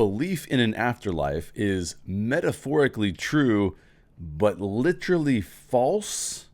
belief in an afterlife is metaphorically true, but literally false?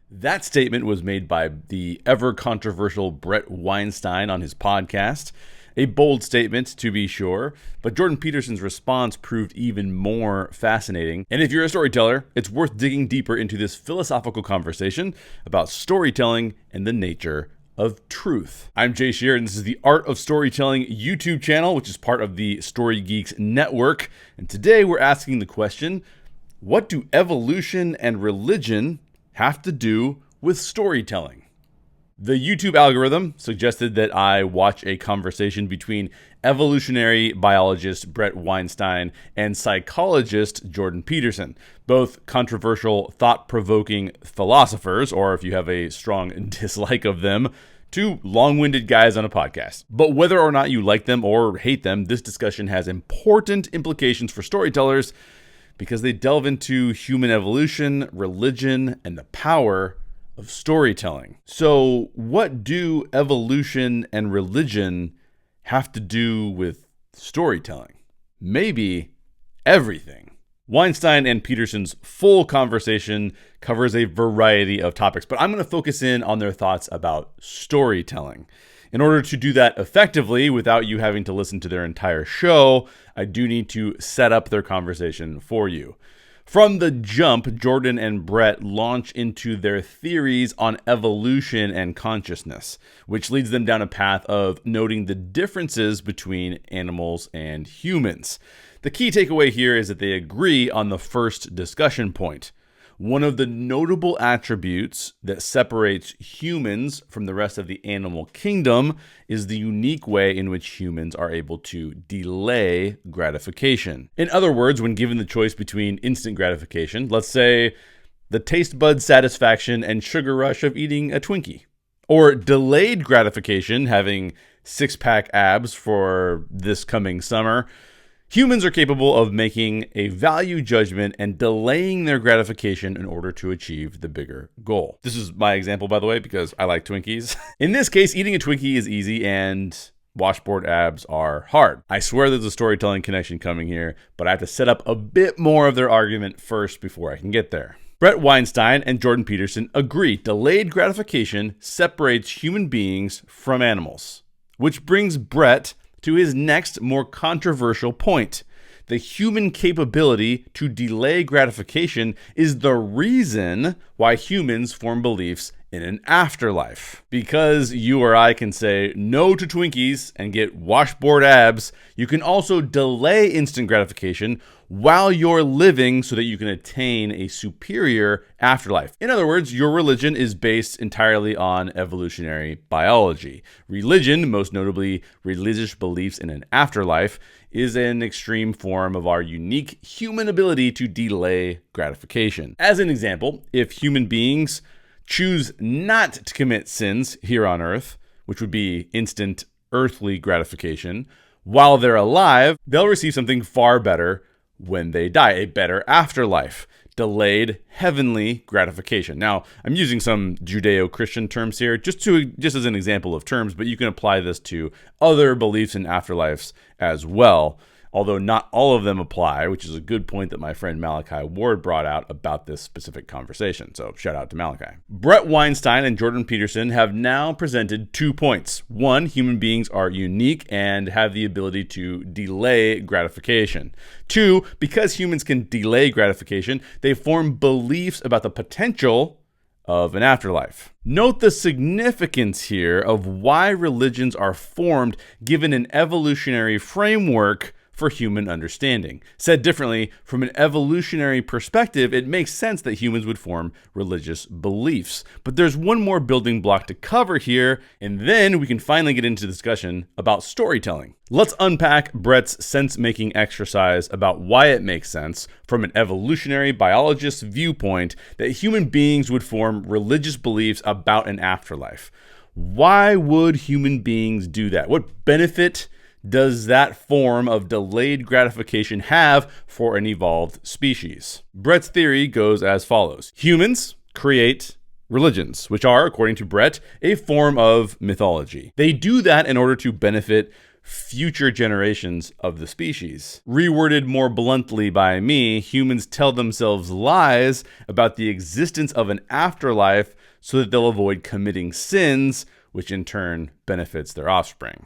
That statement was made by the ever-controversial Bret Weinstein on his podcast. A bold statement, to be sure, but Jordan Peterson's response proved even more fascinating. And if you're a storyteller, it's worth digging deeper into this philosophical conversation about storytelling and the nature of truth. I'm Jay Sherer, and this is the Art of Storytelling YouTube channel, which is part of the Story Geeks network. And today we're asking the question, what do evolution and religion have to do with storytelling? The YouTube algorithm suggested that I watch a conversation between evolutionary biologist Bret Weinstein and psychologist Jordan Peterson, both controversial, thought-provoking philosophers, or if you have a strong dislike of them, two long-winded guys on a podcast. But whether or not you like them or hate them, this discussion has important implications for storytellers because they delve into human evolution, religion, and the power of storytelling. So what do evolution and religion have to do with storytelling? Maybe everything. Weinstein and Peterson's full conversation covers a variety of topics, but I'm going to focus in on their thoughts about storytelling. In order to do that effectively without you having to listen to their entire show, I do need to set up their conversation for you. From the jump, Jordan and Bret launch into their theories on evolution and consciousness, which leads them down a path of noting the differences between animals and humans. The key takeaway here is that they agree on the first discussion point. One of the notable attributes that separates humans from the rest of the animal kingdom is the unique way in which humans are able to delay gratification. In other words, when given the choice between instant gratification, let's say the taste bud satisfaction and sugar rush of eating a Twinkie, or delayed gratification, having six-pack abs for this coming summer, humans are capable of making a value judgment and delaying their gratification in order to achieve the bigger goal. This is my example, by the way, because I like Twinkies. In this case, eating a Twinkie is easy and washboard abs are hard. I swear there's a storytelling connection coming here, but I have to set up a bit more of their argument first before I can get there. Bret Weinstein and Jordan Peterson agree delayed gratification separates human beings from animals, which brings Bret to his next, more controversial point. The human capability to delay gratification is the reason why humans form beliefs in an afterlife. Because you or I can say no to Twinkies and get washboard abs, you can also delay instant gratification while you're living so that you can attain a superior afterlife. In other words, your religion is based entirely on evolutionary biology. Religion, most notably religious beliefs in an afterlife, is an extreme form of our unique human ability to delay gratification. As an example, if human beings choose not to commit sins here on earth, which would be instant earthly gratification, while they're alive, they'll receive something far better when they die, a better afterlife, delayed heavenly gratification. Now, I'm using some Judeo-Christian terms here just as an example of terms, but you can apply this to other beliefs in afterlives as well, although not all of them apply, which is a good point that my friend Malachi Ward brought out about this specific conversation. So shout out to Malachi. Bret Weinstein and Jordan Peterson have now presented 2 points. One, human beings are unique and have the ability to delay gratification. Two, because humans can delay gratification, they form beliefs about the potential of an afterlife. Note the significance here of why religions are formed given an evolutionary framework for human understanding. Said differently, from an evolutionary perspective, it makes sense that humans would form religious beliefs. But there's one more building block to cover here, and then we can finally get into discussion about storytelling. Let's unpack Bret's sense-making exercise about why it makes sense from an evolutionary biologist's viewpoint that human beings would form religious beliefs about an afterlife. Why would human beings do that? What benefit does that form of delayed gratification have for an evolved species? Bret's theory goes as follows. Humans create religions, which are, according to Bret, a form of mythology. They do that in order to benefit future generations of the species. Reworded more bluntly by me, humans tell themselves lies about the existence of an afterlife so that they'll avoid committing sins, which in turn benefits their offspring.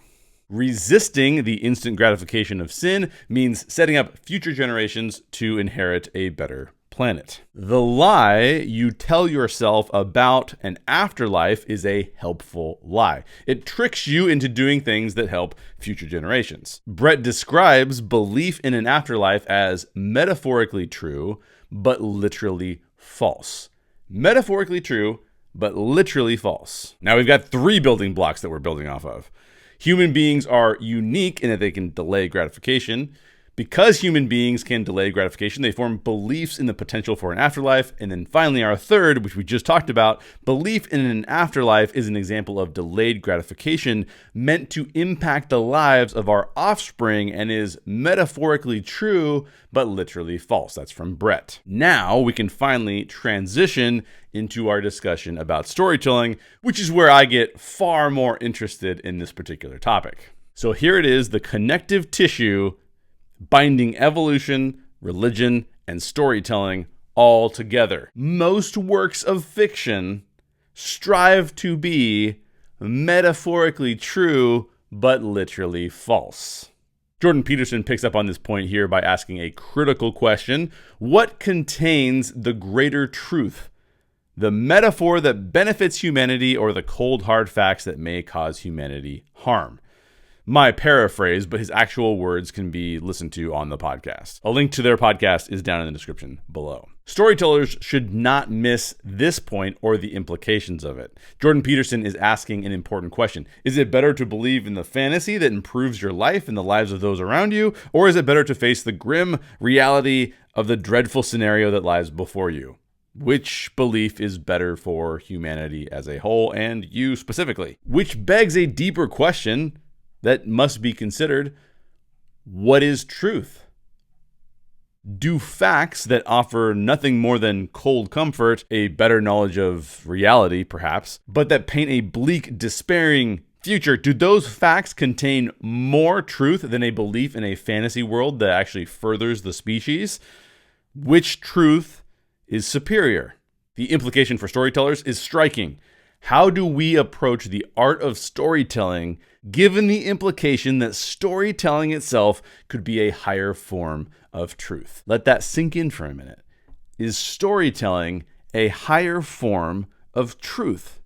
Resisting the instant gratification of sin means setting up future generations to inherit a better planet. The lie you tell yourself about an afterlife is a helpful lie. It tricks you into doing things that help future generations. Bret describes belief in an afterlife as metaphorically true, but literally false. Metaphorically true, but literally false. Now we've got 3 building blocks that we're building off of. Human beings are unique in that they can delay gratification. Because human beings can delay gratification, they form beliefs in the potential for an afterlife. And then finally, our third, which we just talked about, belief in an afterlife is an example of delayed gratification meant to impact the lives of our offspring and is metaphorically true, but literally false. That's from Bret. Now we can finally transition into our discussion about storytelling, which is where I get far more interested in this particular topic. So here it is, the connective tissue binding evolution, religion, and storytelling all together. Most works of fiction strive to be metaphorically true, but literally false. Jordan Peterson picks up on this point here by asking a critical question. What contains the greater truth? The metaphor that benefits humanity or the cold hard facts that may cause humanity harm? My paraphrase, but his actual words can be listened to on the podcast. A link to their podcast is down in the description below. Storytellers should not miss this point or the implications of it. Jordan Peterson is asking an important question. Is it better to believe in the fantasy that improves your life and the lives of those around you? Or is it better to face the grim reality of the dreadful scenario that lies before you? Which belief is better for humanity as a whole and you specifically? Which begs a deeper question that must be considered. What is truth? Do facts that offer nothing more than cold comfort, a better knowledge of reality perhaps, but that paint a bleak, despairing future, do those facts contain more truth than a belief in a fantasy world that actually furthers the species? Which truth is superior? The implication for storytellers is striking. How do we approach the art of storytelling given the implication that storytelling itself could be a higher form of truth? Let that sink in for a minute. Is storytelling a higher form of truth?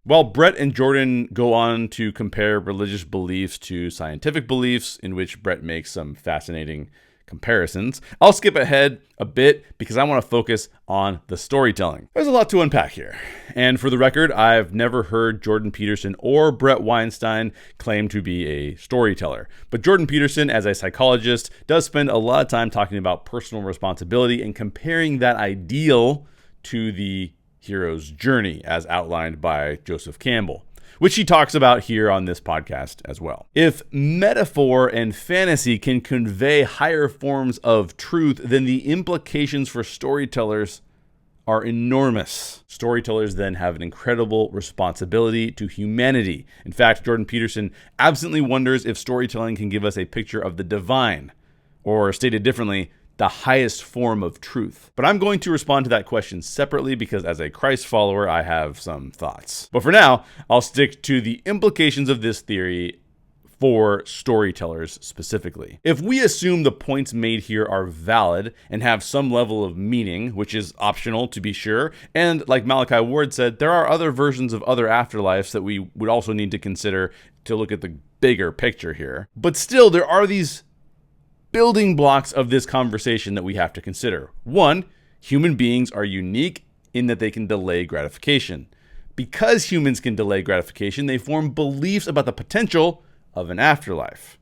While Bret and Jordan go on to compare religious beliefs to scientific beliefs, in which Bret makes some fascinating comparisons, I'll skip ahead a bit because I want to focus on the storytelling. There's a lot to unpack here. And for the record, I've never heard Jordan Peterson or Bret Weinstein claim to be a storyteller. But Jordan Peterson, as a psychologist, does spend a lot of time talking about personal responsibility and comparing that ideal to the hero's journey as outlined by Joseph Campbell, which he talks about here on this podcast as well. If metaphor and fantasy can convey higher forms of truth, then the implications for storytellers are enormous. Storytellers then have an incredible responsibility to humanity. In fact, Jordan Peterson absently wonders if storytelling can give us a picture of the divine, or stated differently, the highest form of truth. But I'm going to respond to that question separately because as a Christ follower, I have some thoughts. But for now, I'll stick to the implications of this theory for storytellers specifically. If we assume the points made here are valid and have some level of meaning, which is optional to be sure, and like Malachi Ward said, there are other versions of other afterlives that we would also need to consider to look at the bigger picture here. But still, there are these building blocks of this conversation that we have to consider. One, human beings are unique in that they can delay gratification. Because humans can delay gratification, they form beliefs about the potential of an afterlife.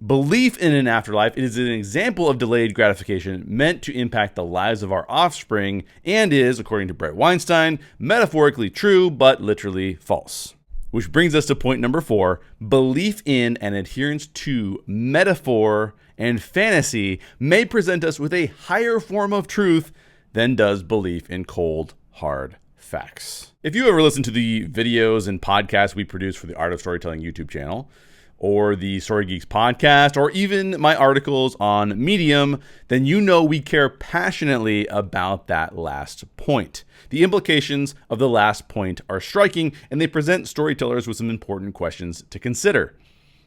Belief in an afterlife is an example of delayed gratification meant to impact the lives of our offspring and is, according to Bret Weinstein, metaphorically true but literally false. Which brings us to point number 4, belief in and adherence to metaphor and fantasy may present us with a higher form of truth than does belief in cold, hard facts. If you ever listen to the videos and podcasts we produce for the Art of Storytelling YouTube channel, or the Story Geeks podcast, or even my articles on Medium, then you know we care passionately about that last point. The implications of the last point are striking, and they present storytellers with some important questions to consider.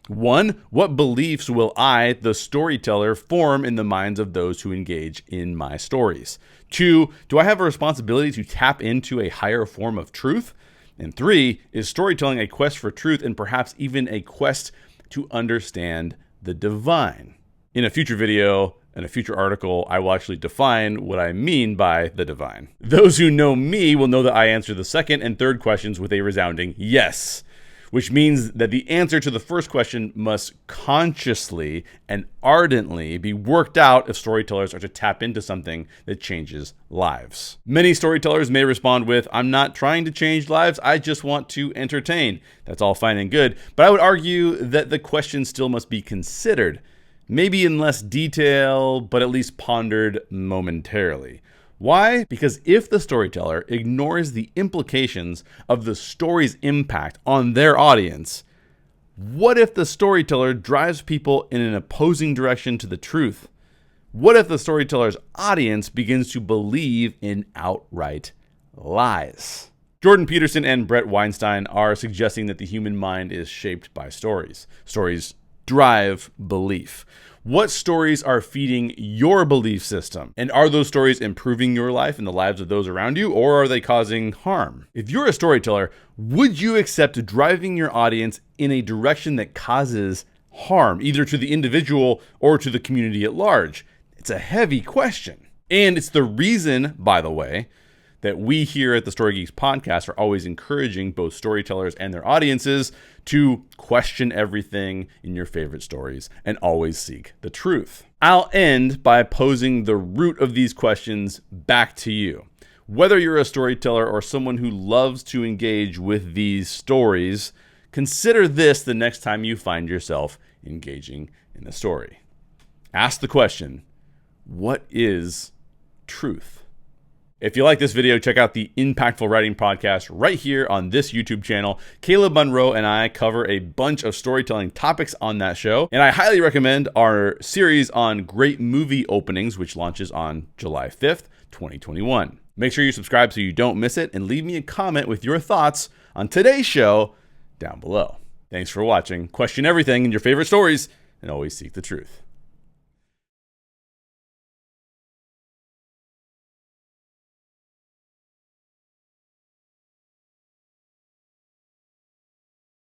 1, what beliefs will I, the storyteller, form in the minds of those who engage in my stories? 2, do I have a responsibility to tap into a higher form of truth? And 3, is storytelling a quest for truth and perhaps even a quest to understand the divine? In a future video and a future article, I will actually define what I mean by the divine. Those who know me will know that I answer the second and third questions with a resounding yes, which means that the answer to the first question must consciously and ardently be worked out if storytellers are to tap into something that changes lives. Many storytellers may respond with, I'm not trying to change lives, I just want to entertain. That's all fine and good, but I would argue that the question still must be considered, maybe in less detail, but at least pondered momentarily. Why? Because if the storyteller ignores the implications of the story's impact on their audience, what if the storyteller drives people in an opposing direction to the truth? What if the storyteller's audience begins to believe in outright lies? Jordan Peterson and Bret Weinstein are suggesting that the human mind is shaped by stories. Stories drive belief. What stories are feeding your belief system? And are those stories improving your life and the lives of those around you, or are they causing harm? If you're a storyteller, would you accept driving your audience in a direction that causes harm, either to the individual or to the community at large? It's a heavy question. And it's the reason, by the way, that we here at the Story Geeks podcast are always encouraging both storytellers and their audiences to question everything in your favorite stories and always seek the truth. I'll end by posing the root of these questions back to you. Whether you're a storyteller or someone who loves to engage with these stories, consider this the next time you find yourself engaging in a story. Ask the question, what is truth? If you like this video, check out the Impactful Writing Podcast right here on this YouTube channel. Caleb Monroe and I cover a bunch of storytelling topics on that show. And I highly recommend our series on great movie openings, which launches on July 5th, 2021. Make sure you subscribe so you don't miss it, and leave me a comment with your thoughts on today's show down below. Thanks for watching. Question everything in your favorite stories and always seek the truth.